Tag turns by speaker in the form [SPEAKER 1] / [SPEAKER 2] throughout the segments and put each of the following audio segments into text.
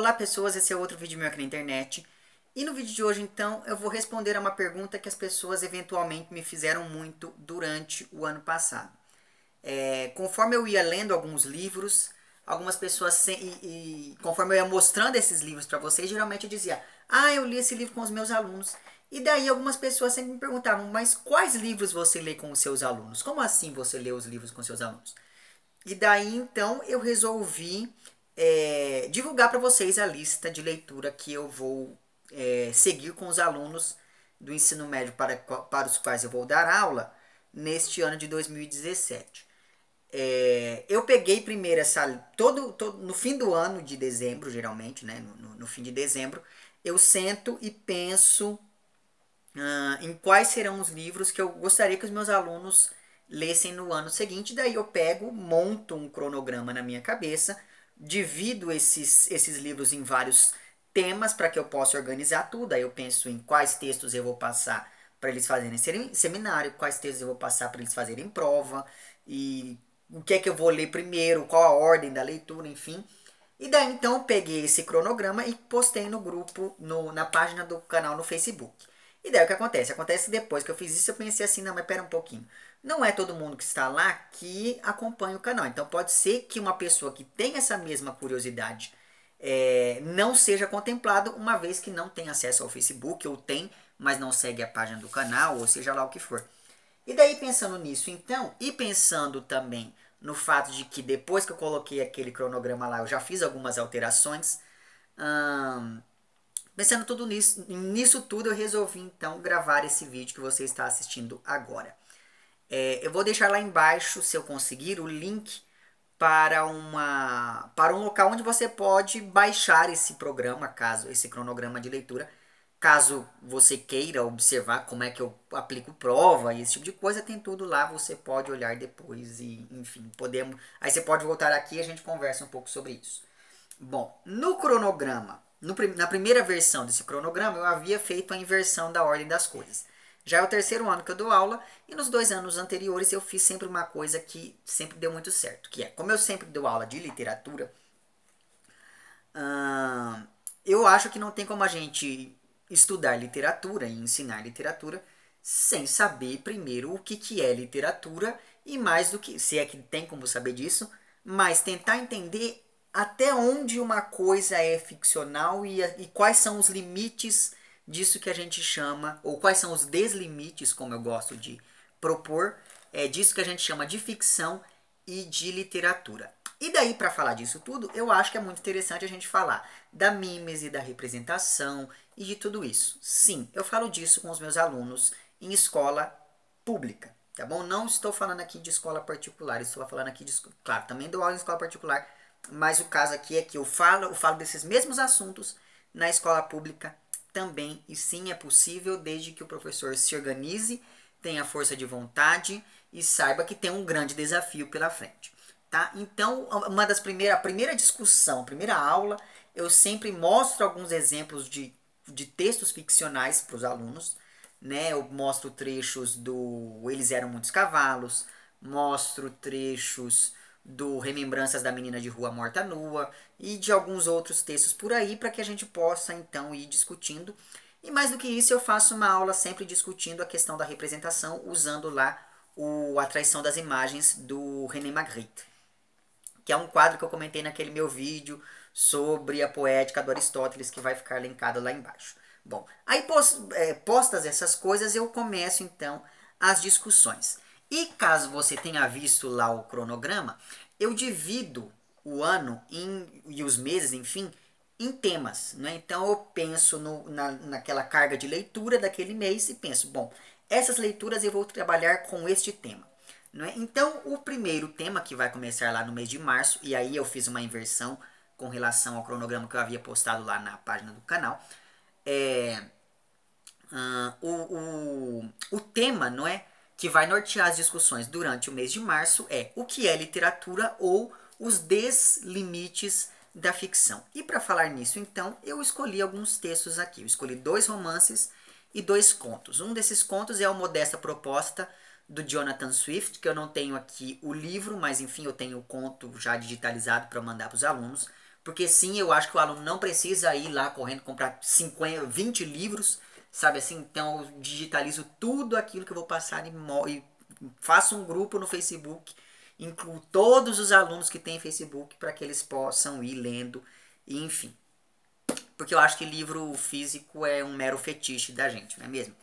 [SPEAKER 1] Olá pessoas, esse é outro vídeo meu aqui na internet. E no vídeo de hoje então eu vou responder a uma pergunta que as pessoas eventualmente me fizeram muito durante o ano passado. Conforme eu ia lendo alguns livros, algumas pessoas conforme eu ia mostrando esses livros para vocês, geralmente eu dizia: "Ah, eu li esse livro com os meus alunos". E daí algumas pessoas sempre me perguntavam: "Mas quais livros você lê com os seus alunos? Como assim você lê os livros com seus alunos?" E daí então eu resolvi divulgar para vocês a lista de leitura que eu vou seguir com os alunos do ensino médio para os quais eu vou dar aula neste ano de 2017. Eu peguei primeiro no fim do ano de dezembro, geralmente, né, no fim de dezembro, eu sento e penso em quais serão os livros que eu gostaria que os meus alunos lessem no ano seguinte. Daí eu pego, monto um cronograma na minha cabeça, divido esses livros em vários temas para que eu possa organizar tudo. Aí eu penso em quais textos eu vou passar para eles fazerem seminário, quais textos eu vou passar para eles fazerem prova, e o que é que eu vou ler primeiro, qual a ordem da leitura, enfim. E daí então eu peguei esse cronograma e postei no grupo, na página do canal no Facebook. E daí o que acontece? Acontece que depois que eu fiz isso, eu pensei assim: não, mas pera um pouquinho. Não é todo mundo que está lá que acompanha o canal. Então pode ser que uma pessoa que tem essa mesma curiosidade não seja contemplado, uma vez que não tem acesso ao Facebook, ou tem, mas não segue a página do canal, ou seja lá o que for. E daí pensando nisso então, e pensando também no fato de que depois que eu coloquei aquele cronograma lá, eu já fiz algumas alterações. Pensando tudo nisso tudo, eu resolvi então gravar esse vídeo que você está assistindo agora. Eu vou deixar lá embaixo, se eu conseguir, o link para um local onde você pode baixar esse programa, esse cronograma de leitura, caso você queira observar como é que eu aplico prova e esse tipo de coisa. Tem tudo lá, você pode olhar depois e, enfim, aí você pode voltar aqui e a gente conversa um pouco sobre isso. Bom, no cronograma, na primeira versão desse cronograma, eu havia feito a inversão da ordem das coisas. Já é o terceiro ano que eu dou aula, e nos 2 anos anteriores eu fiz sempre uma coisa que sempre deu muito certo, que é, como eu sempre dou aula de literatura, eu acho que não tem como a gente estudar literatura e ensinar literatura sem saber primeiro o que é literatura, e mais do que, se é que tem como saber disso, mas tentar entender até onde uma coisa é ficcional e quais são os limites disso que a gente chama, ou quais são os deslimites, como eu gosto de propor, disso que a gente chama de ficção e de literatura. E daí, para falar disso tudo, eu acho que é muito interessante a gente falar da mímese, da representação e de tudo isso. Sim, eu falo disso com os meus alunos em escola pública, tá bom? Não estou falando aqui de escola particular, estou falando aqui de... Claro, também dou aula em escola particular, mas o caso aqui é que eu falo desses mesmos assuntos na escola pública também. E sim, é possível, desde que o professor se organize, tenha força de vontade e saiba que tem um grande desafio pela frente. Tá? Então, a primeira discussão, a primeira aula, eu sempre mostro alguns exemplos de textos ficcionais para os alunos. Né? Eu mostro trechos do Eles Eram Muitos Cavalos, mostro trechos do Remembranças da Menina de Rua Morta Nua e de alguns outros textos por aí, para que a gente possa então ir discutindo. E mais do que isso, eu faço uma aula sempre discutindo a questão da representação, usando lá A Traição das Imagens do René Magritte, que é um quadro que eu comentei naquele meu vídeo sobre a poética do Aristóteles, que vai ficar linkado lá embaixo. Bom, aí postas essas coisas, eu começo então as discussões. E caso você tenha visto lá o cronograma, eu divido o ano e os meses, enfim, em temas. Né? Então eu penso naquela carga de leitura daquele mês e penso: bom, essas leituras eu vou trabalhar com este tema. Né? Então, o primeiro tema, que vai começar lá no mês de março, e aí eu fiz uma inversão com relação ao cronograma que eu havia postado lá na página do canal, o tema, não é, que vai nortear as discussões durante o mês de março é o que é literatura, ou os deslimites da ficção. E para falar nisso, então, eu escolhi alguns textos aqui. Eu escolhi 2 romances e 2 contos. Um desses contos é o Modesta Proposta, do Jonathan Swift, que eu não tenho aqui o livro, mas enfim, eu tenho o conto já digitalizado para mandar para os alunos. Porque sim, eu acho que o aluno não precisa ir lá correndo comprar 50, 20 livros, sabe assim? Então eu digitalizo tudo aquilo que eu vou passar e faço um grupo no Facebook, incluo todos os alunos que têm Facebook para que eles possam ir lendo, e enfim. Porque eu acho que livro físico é um mero fetiche da gente, não é mesmo?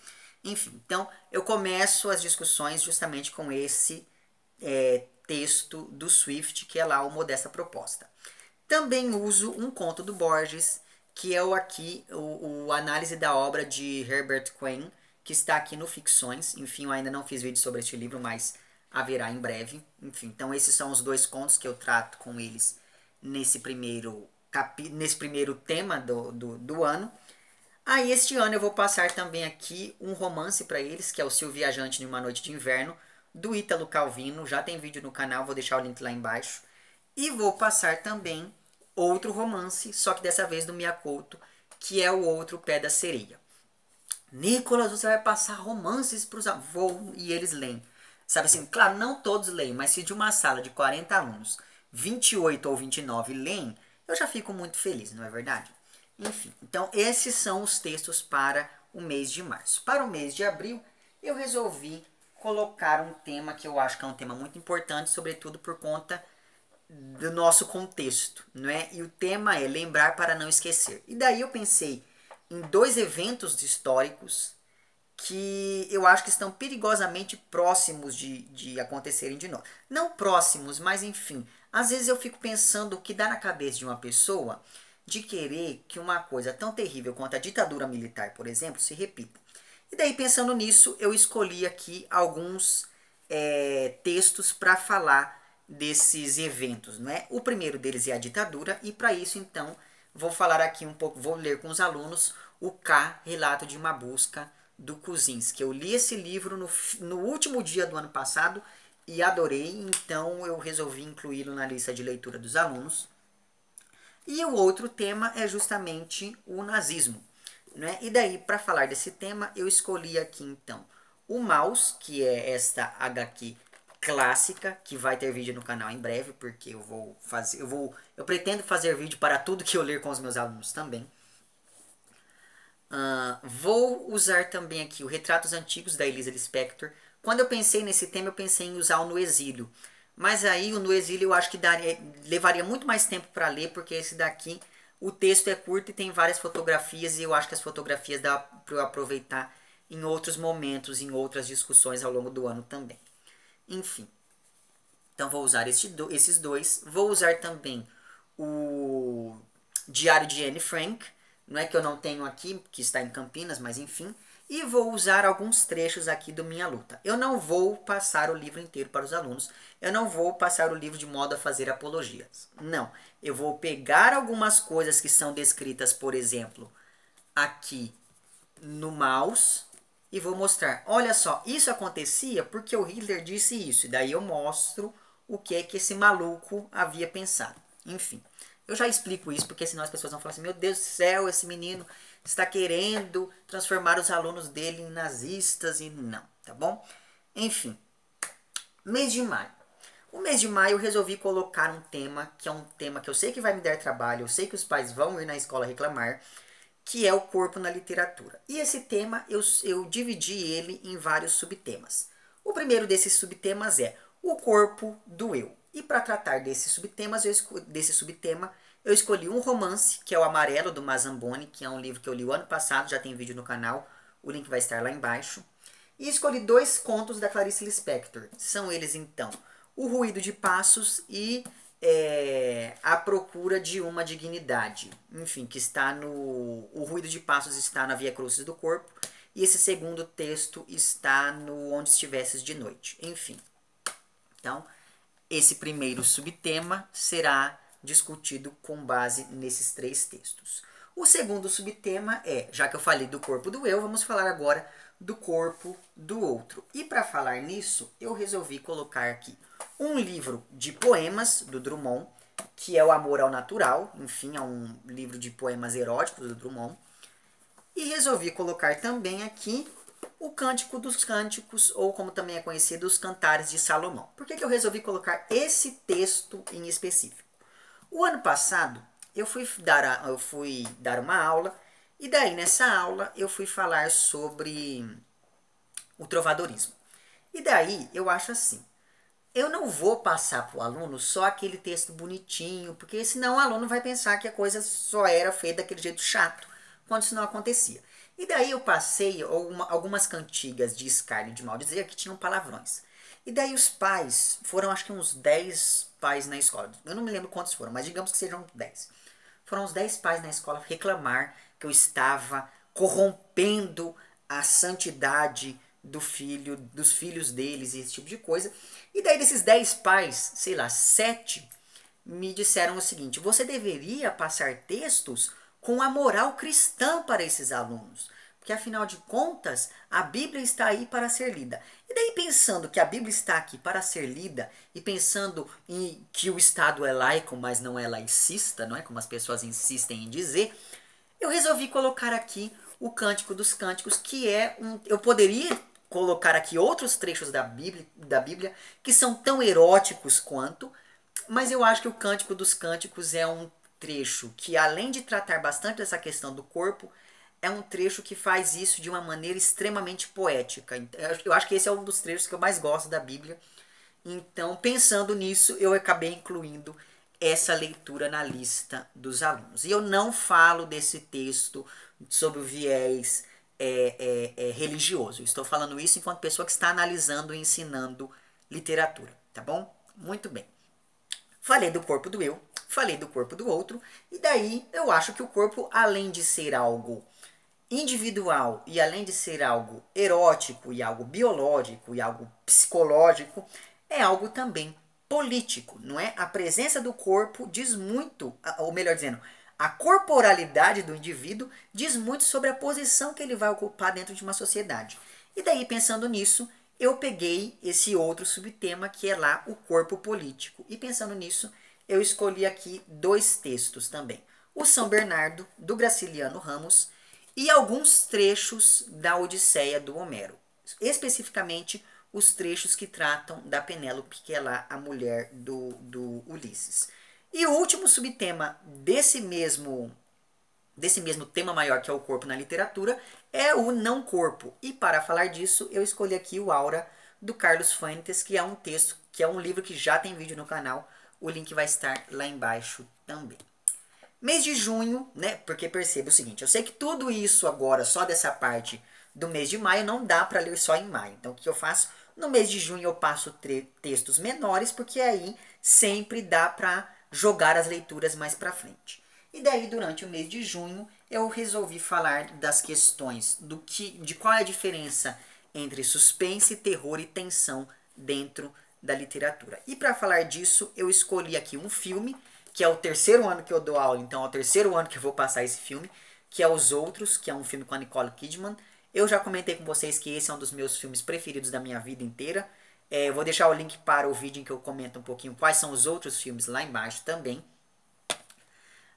[SPEAKER 1] Enfim, então eu começo as discussões justamente com esse texto do Swift, que é lá o Modesta Proposta. Também uso um conto do Borges, que é o análise da obra de Herbert Quinn, que está aqui no Ficções. Enfim, eu ainda não fiz vídeo sobre este livro, mas haverá em breve. Enfim, então esses são os dois contos que eu trato com eles nesse primeiro tema do ano. Aí este ano eu vou passar também aqui um romance para eles, que é o Se o Viajante em uma Noite de Inverno, do Ítalo Calvino. Já tem vídeo no canal, vou deixar o link lá embaixo. E vou passar também outro romance, só que dessa vez do Mia Couto, que é o outro Pé da Sereia. Nicolas, você vai passar romances para os avós e eles leem. Sabe assim, claro, não todos leem, mas se de uma sala de 40 alunos, 28 ou 29 leem, eu já fico muito feliz, não é verdade? Enfim, então esses são os textos para o mês de março. Para o mês de abril, eu resolvi colocar um tema que eu acho que é um tema muito importante, sobretudo por conta do nosso contexto, não é? E o tema é lembrar para não esquecer. E daí eu pensei em dois eventos históricos que eu acho que estão perigosamente próximos de acontecerem de novo. Não próximos, mas enfim. Às vezes eu fico pensando o que dá na cabeça de uma pessoa de querer que uma coisa tão terrível quanto a ditadura militar, por exemplo, se repita. E daí, pensando nisso, eu escolhi aqui alguns textos para falar desses eventos, não é? O primeiro deles é a ditadura, e para isso, então, vou falar aqui um pouco, vou ler com os alunos o K, Relato de uma Busca, do Kozinski. Eu li esse livro no último dia do ano passado e adorei, então eu resolvi incluí-lo na lista de leitura dos alunos. E o outro tema é justamente o nazismo, né? E daí, para falar desse tema, eu escolhi aqui então o Maus, que é esta HQ clássica, que vai ter vídeo no canal em breve, porque eu pretendo fazer vídeo para tudo que eu ler com os meus alunos também. Vou usar também aqui o Retratos Antigos da Elisa Lispector. Quando eu pensei nesse tema, eu pensei em usar o No Exílio. Mas aí o No Exílio eu acho que levaria muito mais tempo para ler, porque esse daqui, o texto é curto e tem várias fotografias, e eu acho que as fotografias dá para eu aproveitar em outros momentos, em outras discussões ao longo do ano também. Enfim, então vou usar esses dois. Vou usar também o Diário de Anne Frank, não é que eu não tenho aqui, que está em Campinas, mas enfim. E vou usar alguns trechos aqui do Minha Luta. Eu não vou passar o livro inteiro para os alunos. Eu não vou passar o livro de modo a fazer apologias. Não. Eu vou pegar algumas coisas que são descritas, por exemplo, aqui no Maus, e vou mostrar. Olha só, isso acontecia porque o Hitler disse isso. E daí eu mostro o que é que esse maluco havia pensado. Enfim. Eu já explico isso, porque senão as pessoas vão falar assim, meu Deus do céu, esse menino está querendo transformar os alunos dele em nazistas, e não, tá bom? Enfim, mês de maio. O mês de maio eu resolvi colocar um tema, que é um tema que eu sei que vai me dar trabalho, eu sei que os pais vão ir na escola reclamar, que é o corpo na literatura. E esse tema eu dividi ele em vários subtemas. O primeiro desses subtemas é o corpo do eu. E para tratar desses subtemas, desse subtema, eu escolhi um romance, que é o Amarelo, do Mazamboni, que é um livro que eu li o ano passado, já tem vídeo no canal, o link vai estar lá embaixo. E escolhi dois contos da Clarice Lispector. São eles, então, O Ruído de Passos e A Procura de uma Dignidade. Enfim, que está no... O Ruído de Passos está na Via Crucis do Corpo, e esse segundo texto está no Onde Estivesses de Noite. Enfim, então... Esse primeiro subtema será discutido com base nesses três textos. O segundo subtema é, já que eu falei do corpo do eu, vamos falar agora do corpo do outro. E para falar nisso, eu resolvi colocar aqui um livro de poemas do Drummond, que é O Amor ao Natural, enfim, é um livro de poemas eróticos do Drummond. E resolvi colocar também aqui o Cântico dos Cânticos, ou como também é conhecido, os Cantares de Salomão. Por que eu resolvi colocar esse texto em específico? O ano passado eu fui dar uma aula, e daí nessa aula eu fui falar sobre o trovadorismo. E daí eu acho assim, eu não vou passar para o aluno só aquele texto bonitinho, porque senão o aluno vai pensar que a coisa só era feita daquele jeito chato, quando isso não acontecia. E daí eu passei algumas cantigas de escárnio e de maldizer que tinham palavrões. E daí os pais, foram acho que uns 10 pais na escola, eu não me lembro quantos foram, mas digamos que sejam 10. Foram uns 10 pais na escola reclamar que eu estava corrompendo a santidade dos filhos deles e esse tipo de coisa. E daí desses 10 pais, sei lá, 7 me disseram o seguinte: você deveria passar textos com a moral cristã para esses alunos. Porque afinal de contas, a Bíblia está aí para ser lida. E daí pensando que a Bíblia está aqui para ser lida e pensando em que o Estado é laico, mas não é laicista, não é como as pessoas insistem em dizer, eu resolvi colocar aqui o Cântico dos Cânticos, que é um... Eu poderia colocar aqui outros trechos da Bíblia que são tão eróticos quanto, mas eu acho que o Cântico dos Cânticos é um trecho que, além de tratar bastante dessa questão do corpo, é um trecho que faz isso de uma maneira extremamente poética. Eu acho que esse é um dos trechos que eu mais gosto da Bíblia. Então, pensando nisso, eu acabei incluindo essa leitura na lista dos alunos. E eu não falo desse texto sobre o viés religioso. Eu estou falando isso enquanto pessoa que está analisando e ensinando literatura, tá bom? Muito bem. Falei do corpo do eu, falei do corpo do outro, e daí eu acho que o corpo, além de ser algo individual e além de ser algo erótico e algo biológico e algo psicológico, é algo também político, não é? A presença do corpo diz muito, ou melhor dizendo, a corporalidade do indivíduo diz muito sobre a posição que ele vai ocupar dentro de uma sociedade. E daí, pensando nisso, eu peguei esse outro subtema que é lá o corpo político. E pensando nisso, eu escolhi aqui 2 textos também. O São Bernardo, do Graciliano Ramos, e alguns trechos da Odisseia do Homero. Especificamente os trechos que tratam da Penélope, que é lá a mulher do Ulisses. E o último subtema desse mesmo tema maior, que é o corpo na literatura, é o não corpo. E para falar disso, eu escolhi aqui o Aura, do Carlos Fuentes, que é um texto, que é um livro que já tem vídeo no canal. O link vai estar lá embaixo também. Mês de junho, né? Porque perceba o seguinte, eu sei que tudo isso agora, só dessa parte do mês de maio, não dá para ler só em maio. Então, o que eu faço? No mês de junho eu passo textos menores, porque aí sempre dá para jogar as leituras mais para frente. E daí, durante o mês de junho, eu resolvi falar das questões de qual é a diferença entre suspense, terror e tensão dentro da literatura. E para falar disso, eu escolhi aqui um filme, que é o 3º ano que eu dou aula, então é o 3º ano que eu vou passar esse filme, que é Os Outros, que é um filme com a Nicole Kidman. Eu já comentei com vocês que esse é um dos meus filmes preferidos da minha vida inteira. Eu vou deixar o link para o vídeo em que eu comento um pouquinho quais são os outros filmes lá embaixo também.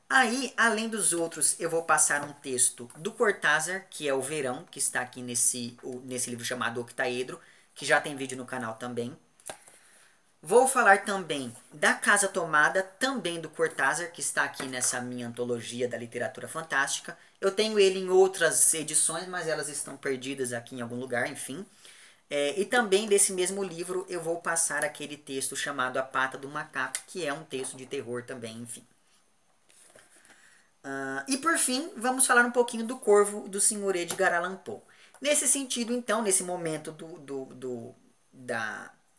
[SPEAKER 1] Aí, além dos outros, eu vou passar um texto do Cortázar, que é O Verão, que está aqui nesse livro chamado Octaedro, que já tem vídeo no canal também. Vou falar também da Casa Tomada, também do Cortázar, que está aqui nessa minha antologia da literatura fantástica. Eu tenho ele em outras edições, mas elas estão perdidas aqui em algum lugar, enfim. E também desse mesmo livro eu vou passar aquele texto chamado A Pata do Macaco, que é um texto de terror também, enfim. E por fim, vamos falar um pouquinho do Corvo do Sr. Edgar Allan Poe. Nesse sentido, então, nesse momento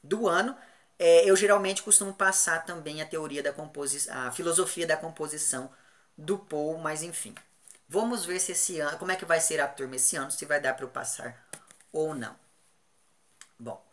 [SPEAKER 1] do ano, eu geralmente costumo passar também a teoria da composição, a filosofia da composição do Poe, mas enfim. Vamos ver se esse ano, como é que vai ser a turma esse ano, se vai dar para eu passar ou não. Bom,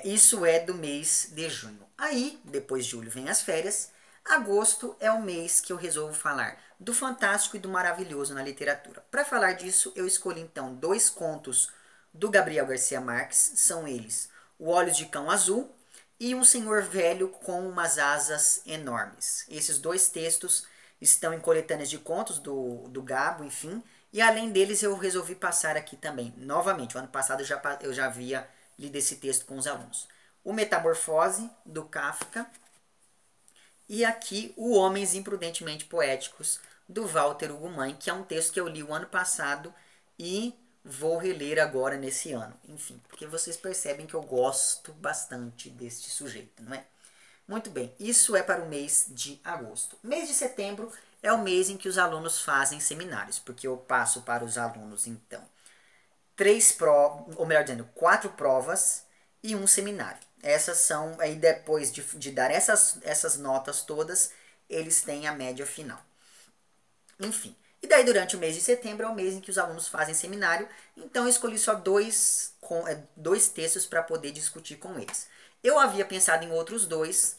[SPEAKER 1] isso é do mês de junho. Aí, depois de julho, vem as férias. Agosto é o mês que eu resolvo falar do fantástico e do maravilhoso na literatura. Para falar disso, eu escolhi então 2 contos do Gabriel Garcia Marques. São eles O Olhos de Cão Azul e Um Senhor Velho com Umas Asas Enormes. Esses 2 textos estão em coletâneas de contos do Gabo, enfim. E além deles, eu resolvi passar aqui também. Novamente, o ano passado eu já havia lido esse texto com os alunos. O Metamorfose, do Kafka. E aqui o Homens Imprudentemente Poéticos, do Walter Hugo Mãe, que é um texto que eu li o ano passado e vou reler agora nesse ano. Enfim, porque vocês percebem que eu gosto bastante deste sujeito, não é? Muito bem, isso é para o mês de agosto. Mês de setembro é o mês em que os alunos fazem seminários, porque eu passo para os alunos, então, ou melhor dizendo, 4 provas e um seminário. Essas são, aí depois de dar essas notas todas, eles têm a média final. Enfim, e daí durante o mês de setembro é o mês em que os alunos fazem seminário, então eu escolhi só dois textos para poder discutir com eles. Eu havia pensado em outros dois,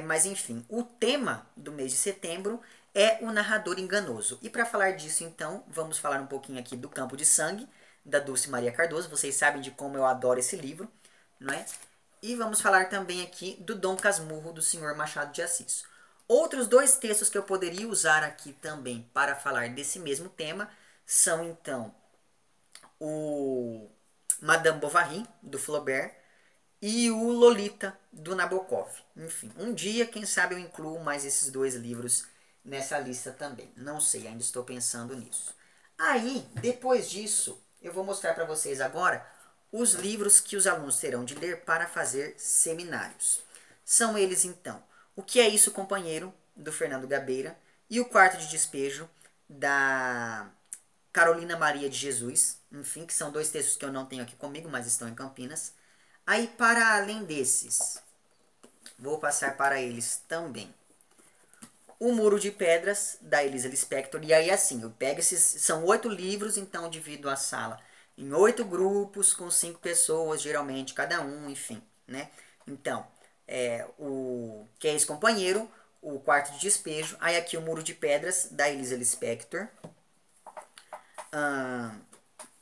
[SPEAKER 1] mas enfim, o tema do mês de setembro é o narrador enganoso. E para falar disso, então, vamos falar um pouquinho aqui do Campo de Sangue, da Dulce Maria Cardoso. Vocês sabem de como eu adoro esse livro, não é? E vamos falar também aqui do Dom Casmurro, do senhor Machado de Assis. Outros dois textos que eu poderia usar aqui também para falar desse mesmo tema são, então, o Madame Bovary, do Flaubert, e o Lolita, do Nabokov. Enfim, um dia, quem sabe, eu incluo mais esses dois livros nessa lista também. Não sei, ainda estou pensando nisso. Aí, depois disso, eu vou mostrar para vocês agora os livros que os alunos terão de ler para fazer seminários. São eles, então, O que é isso, companheiro, do Fernando Gabeira, e O Quarto de Despejo, da Carolina Maria de Jesus. Enfim, que são dois textos que eu não tenho aqui comigo, mas estão em Campinas. Aí, para além desses, vou passar para eles também O Muro de Pedras, da Elisa Lispector. E aí, assim, eu pego esses... São 8 livros, então divido a sala em 8 grupos, com 5 pessoas, geralmente, cada um, enfim, né? Então, o Que é esse, companheiro, O Quarto de Despejo. Aí aqui O Muro de Pedras, da Elisa Lispector.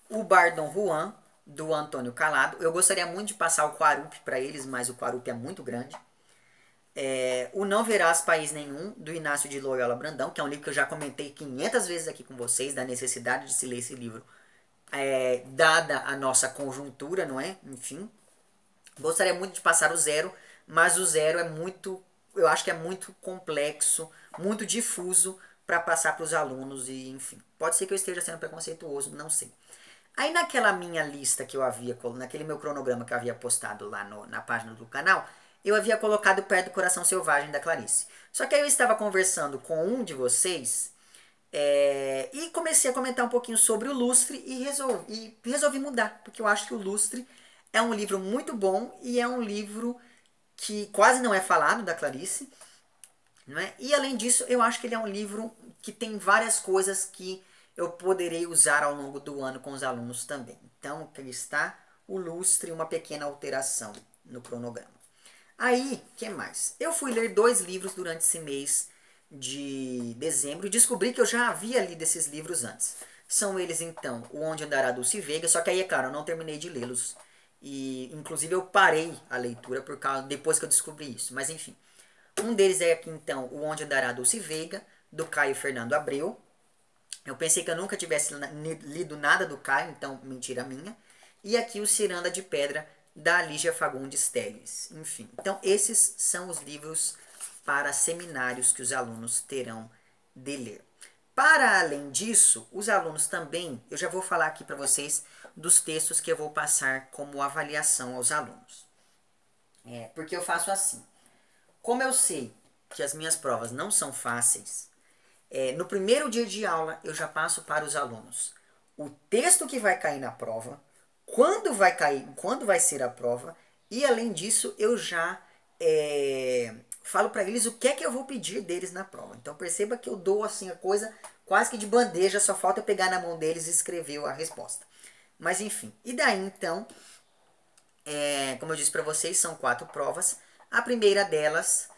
[SPEAKER 1] O Bar Dom Juan, do Antônio Calado. Eu gostaria muito de passar o Quarup para eles, mas o Quarup é muito grande. O Não Verás País Nenhum, do Inácio de Loyola Brandão, que é um livro que eu já comentei 500 vezes aqui com vocês, da necessidade de se ler esse livro, dada a nossa conjuntura, não é? Enfim. Gostaria muito de passar o Zero, mas o Zero é muito, eu acho que é muito complexo, muito difuso para passar para os alunos e, enfim. Pode ser que eu esteja sendo preconceituoso, não sei. Aí naquela minha lista que eu havia, naquele meu cronograma que eu havia postado lá na página do canal, eu havia colocado Perto do Coração Selvagem da Clarice. Só que aí eu estava conversando com um de vocês e comecei a comentar um pouquinho sobre o Lustre e resolvi mudar, porque eu acho que o Lustre é um livro muito bom e é um livro que quase não é falado da Clarice, não é? E além disso, eu acho que ele é um livro que tem várias coisas que eu poderei usar ao longo do ano com os alunos também. Então, aqui está o Lustre, uma pequena alteração no cronograma. Aí, o que mais? Eu fui ler 2 livros durante esse mês de dezembro e descobri que eu já havia lido esses livros antes. São eles, então, O Onde Andará Dulce Veiga, só que aí, é claro, eu não terminei de lê-los. E, inclusive, eu parei a leitura depois que eu descobri isso. Mas, enfim. Um deles é aqui, então, O Onde Andará Dulce Veiga, do Caio Fernando Abreu. Eu pensei que eu nunca tivesse lido nada do Caio, então mentira minha. E aqui o Ciranda de Pedra, da Lígia Fagundes Telles. Enfim, então esses são os livros para seminários que os alunos terão de ler. Para além disso, os alunos também, eu já vou falar aqui para vocês dos textos que eu vou passar como avaliação aos alunos. Porque eu faço assim. Como eu sei que as minhas provas não são fáceis, no primeiro dia de aula eu já passo para os alunos o texto que vai cair na prova, quando vai cair, quando vai ser a prova, e além disso eu já falo para eles o que é que eu vou pedir deles na prova. Então perceba que eu dou assim a coisa quase que de bandeja, só falta eu pegar na mão deles e escrever a resposta. Mas enfim, e daí então, como eu disse para vocês, são 4 provas. A primeira delas,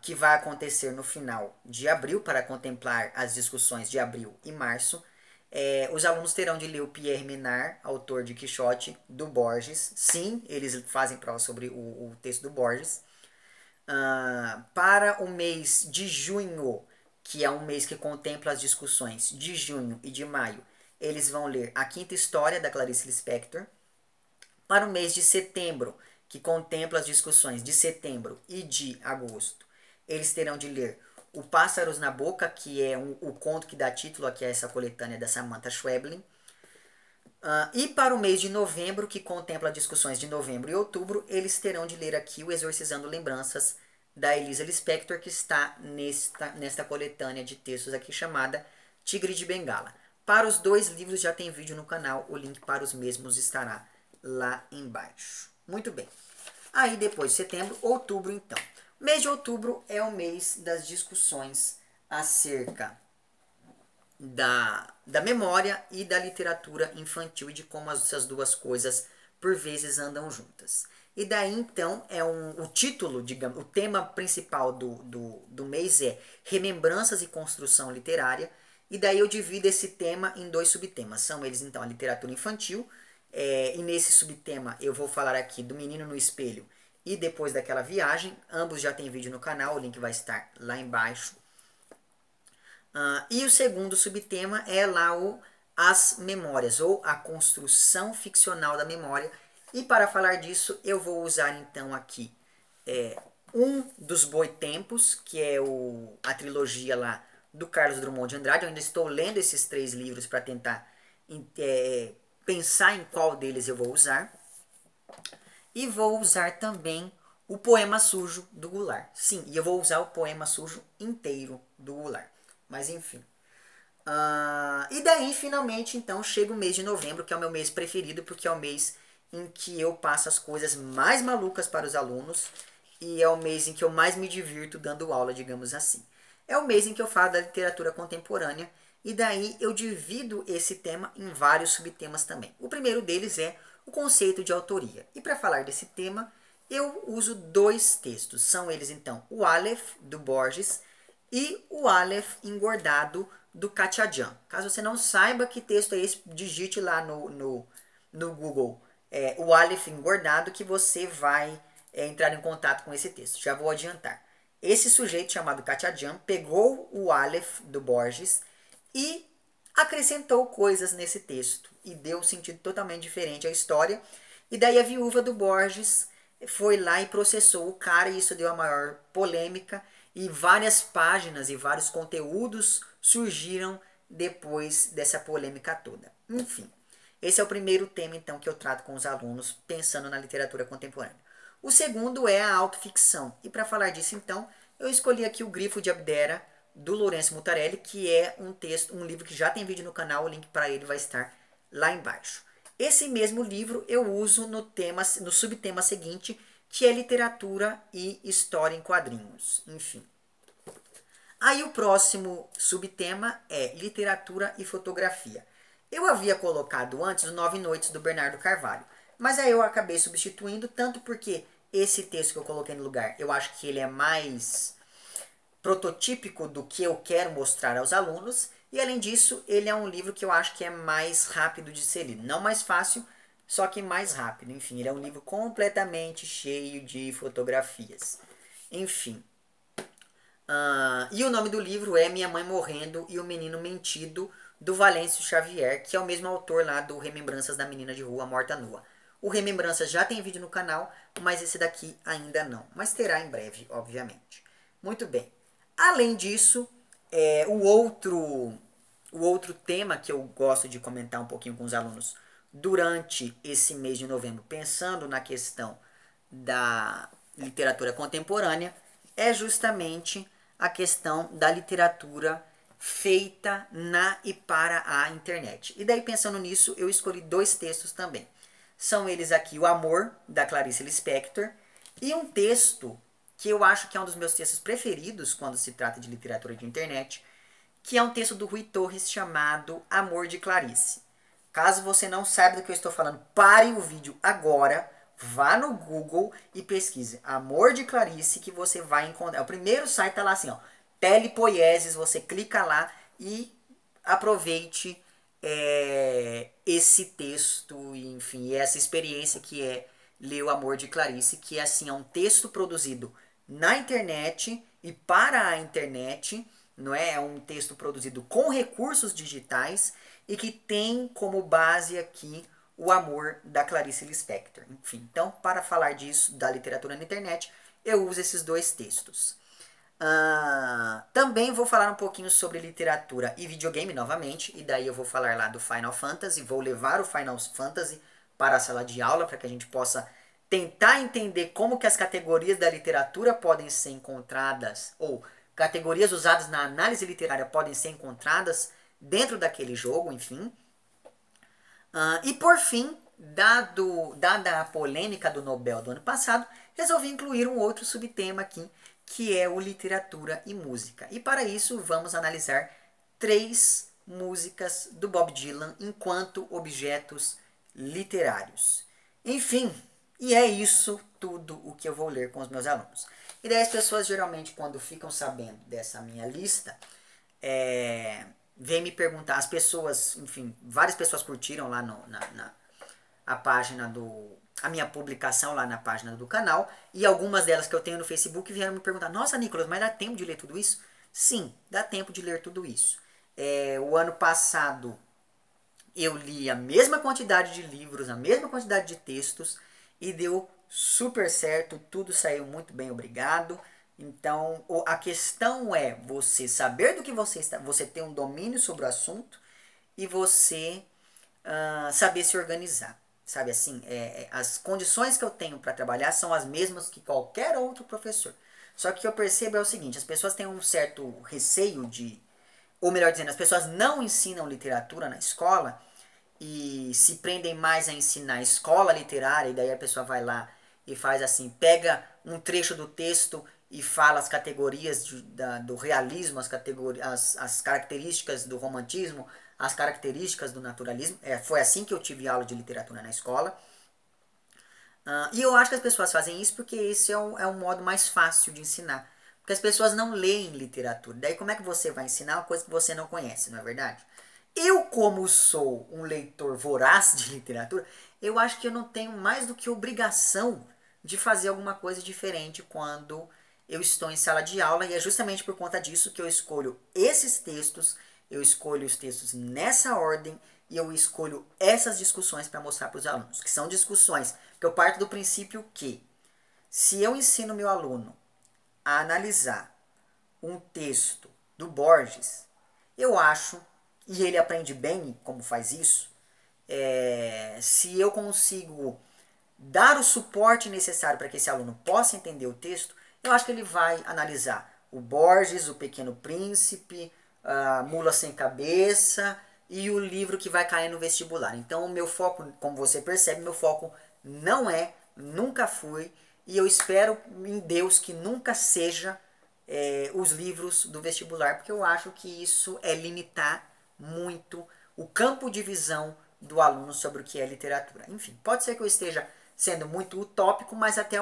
[SPEAKER 1] que vai acontecer no final de abril, para contemplar as discussões de abril e março, os alunos terão de ler o Pierre Menard, autor de Quixote, do Borges. Sim, eles fazem prova sobre o texto do Borges. Para o mês de junho, que é um mês que contempla as discussões de junho e de maio, eles vão ler A Quinta História, da Clarice Lispector. Para o mês de setembro, que contempla as discussões de setembro e de agosto, eles terão de ler O Pássaros na Boca, que é o conto que dá título aqui a essa coletânea da Samantha Schweblin. E para o mês de novembro, que contempla discussões de novembro e outubro, eles terão de ler aqui o Exorcizando Lembranças, da Elisa Lispector, que está nesta coletânea de textos aqui chamada Tigre de Bengala. Para os dois livros já tem vídeo no canal, o link para os mesmos estará lá embaixo. Muito bem. Aí depois de setembro, outubro então. Mês de outubro é o mês das discussões acerca da memória e da literatura infantil e de como essas duas coisas por vezes andam juntas. E daí então o título, digamos, o tema principal do mês é Remembranças e Construção Literária. E daí eu divido esse tema em dois subtemas. São eles então a literatura infantil, e nesse subtema eu vou falar aqui do Menino no Espelho e Depois daquela Viagem. Ambos já tem vídeo no canal, o link vai estar lá embaixo. E o segundo subtema é lá as memórias, ou a construção ficcional da memória. E para falar disso, eu vou usar então aqui um dos Boitempos, que é a trilogia lá do Carlos Drummond de Andrade. Eu ainda estou lendo esses 3 livros para tentar pensar em qual deles eu vou usar. E vou usar também o Poema Sujo do Goulart. Sim, e eu vou usar o Poema Sujo inteiro do Goulart. Mas enfim. E daí, finalmente, então, chega o mês de novembro, que é o meu mês preferido, porque é o mês em que eu passo as coisas mais malucas para os alunos e é o mês em que eu mais me divirto dando aula, digamos assim. É o mês em que eu falo da literatura contemporânea e daí eu divido esse tema em vários subtemas também. O primeiro deles é o conceito de autoria. E para falar desse tema, eu uso 2 textos. São eles, então, o Aleph, do Borges, e o Aleph engordado, do Katchadjian. Caso você não saiba que texto é esse, digite lá no Google o Aleph engordado que você vai entrar em contato com esse texto. Já vou adiantar. Esse sujeito chamado Katchadjian pegou o Aleph do Borges e acrescentou coisas nesse texto e deu um sentido totalmente diferente à história. E daí a viúva do Borges foi lá e processou o cara e isso deu a maior polêmica. E várias páginas e vários conteúdos surgiram depois dessa polêmica toda. Enfim, esse é o primeiro tema então que eu trato com os alunos pensando na literatura contemporânea. O segundo é a autoficção. E para falar disso então, eu escolhi aqui o Grifo de Abdera, do Lourenço Mutarelli, que é um livro que já tem vídeo no canal, o link para ele vai estar lá embaixo. Esse mesmo livro eu uso no subtema seguinte, que é literatura e história em quadrinhos. Enfim. Aí o próximo subtema é literatura e fotografia. Eu havia colocado antes o 9 Noites do Bernardo Carvalho, mas aí eu acabei substituindo, tanto porque esse texto que eu coloquei no lugar, eu acho que ele é mais prototípico do que eu quero mostrar aos alunos, e além disso, ele é um livro que eu acho que é mais rápido de ser lido. Não mais fácil, só que mais rápido. Enfim, ele é um livro completamente cheio de fotografias. Enfim. E o nome do livro é Minha Mãe Morrendo e o Menino Mentido, do Valêncio Xavier, que é o mesmo autor lá do Remembranças da Menina de Rua Morta Nua. O Remembranças já tem vídeo no canal, mas esse daqui ainda não. Mas terá em breve, obviamente. Muito bem. Além disso, o outro tema que eu gosto de comentar um pouquinho com os alunos durante esse mês de novembro, pensando na questão da literatura contemporânea, é justamente a questão da literatura feita na e para a internet. E daí, pensando nisso, eu escolhi 2 textos também. São eles aqui O Amor, da Clarice Lispector, e um texto que eu acho que é um dos meus textos preferidos quando se trata de literatura de internet, que é um texto do Rui Torres chamado Amor de Clarice. Caso você não saiba do que eu estou falando, pare o vídeo agora, vá no Google e pesquise Amor de Clarice, que você vai encontrar. O primeiro site está lá assim, ó, Telepoieses, você clica lá e aproveite esse texto, enfim, essa experiência que é ler O Amor de Clarice, que assim, é um texto produzido na internet e para a internet, não é? É um texto produzido com recursos digitais e que tem como base aqui O Amor, da Clarice Lispector. Enfim, então, para falar disso, da literatura na internet, eu uso esses 2 textos. Também vou falar um pouquinho sobre literatura e videogame novamente, e daí eu vou falar lá do Final Fantasy, vou levar o Final Fantasy para a sala de aula para que a gente possa tentar entender como que as categorias da literatura podem ser encontradas, ou categorias usadas na análise literária podem ser encontradas dentro daquele jogo, enfim. E por fim, dada a polêmica do Nobel do ano passado, resolvi incluir um outro subtema aqui, que é o literatura e música. E para isso vamos analisar 3 músicas do Bob Dylan enquanto objetos literários. Enfim, e é isso tudo o que eu vou ler com os meus alunos. E daí as pessoas geralmente quando ficam sabendo dessa minha lista, vem me perguntar, as pessoas, enfim, várias pessoas curtiram lá a página a minha publicação lá na página do canal, e algumas delas que eu tenho no Facebook vieram me perguntar, nossa Nicolas, mas dá tempo de ler tudo isso? Sim, dá tempo de ler tudo isso. O ano passado eu li a mesma quantidade de livros, a mesma quantidade de textos, e deu super certo, tudo saiu muito bem, obrigado. Então, a questão é você saber do que você está, você ter um domínio sobre o assunto e você saber se organizar. Sabe assim, as condições que eu tenho para trabalhar são as mesmas que qualquer outro professor. Só que o que eu percebo é o seguinte, as pessoas têm um certo receio ou melhor dizendo, as pessoas não ensinam literatura na escola e se prendem mais a ensinar escola literária, e daí a pessoa vai lá e faz assim, pega um trecho do texto e fala as categorias do realismo, as características do romantismo, as características do naturalismo. Foi assim que eu tive aula de literatura na escola. E eu acho que as pessoas fazem isso porque esse é um modo mais fácil de ensinar. Porque as pessoas não leem literatura. Daí como é que você vai ensinar uma coisa que você não conhece, não é verdade? Eu, como sou um leitor voraz de literatura, eu acho que eu não tenho mais do que obrigação de fazer alguma coisa diferente quando eu estou em sala de aula, e é justamente por conta disso que eu escolho esses textos, eu escolho os textos nessa ordem, e eu escolho essas discussões para mostrar para os alunos, que são discussões que eu parto do princípio que, se eu ensino meu aluno a analisar um texto do Borges, eu acho, e ele aprende bem como faz isso, se eu consigo dar o suporte necessário para que esse aluno possa entender o texto, eu acho que ele vai analisar o Borges, o Pequeno Príncipe, a Mula Sem Cabeça e o livro que vai cair no vestibular. Então o meu foco, como você percebe, meu foco não nunca foi, e eu espero em Deus que nunca seja os livros do vestibular, porque eu acho que isso é limitar muito o campo de visão do aluno sobre o que é literatura. Enfim, pode ser que eu esteja sendo muito utópico, mas até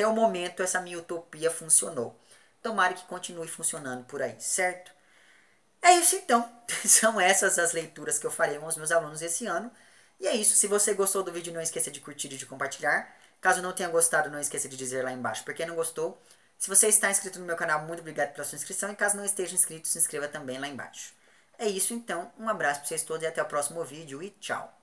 [SPEAKER 1] o momento essa minha utopia funcionou. Tomara que continue funcionando por aí, certo? É isso então. São essas as leituras que eu farei com os meus alunos esse ano. E é isso. Se você gostou do vídeo, não esqueça de curtir e de compartilhar. Caso não tenha gostado, não esqueça de dizer lá embaixo por que não gostou. Se você está inscrito no meu canal, muito obrigado pela sua inscrição. E caso não esteja inscrito, se inscreva também lá embaixo. É isso então. Um abraço para vocês todos e até o próximo vídeo e tchau.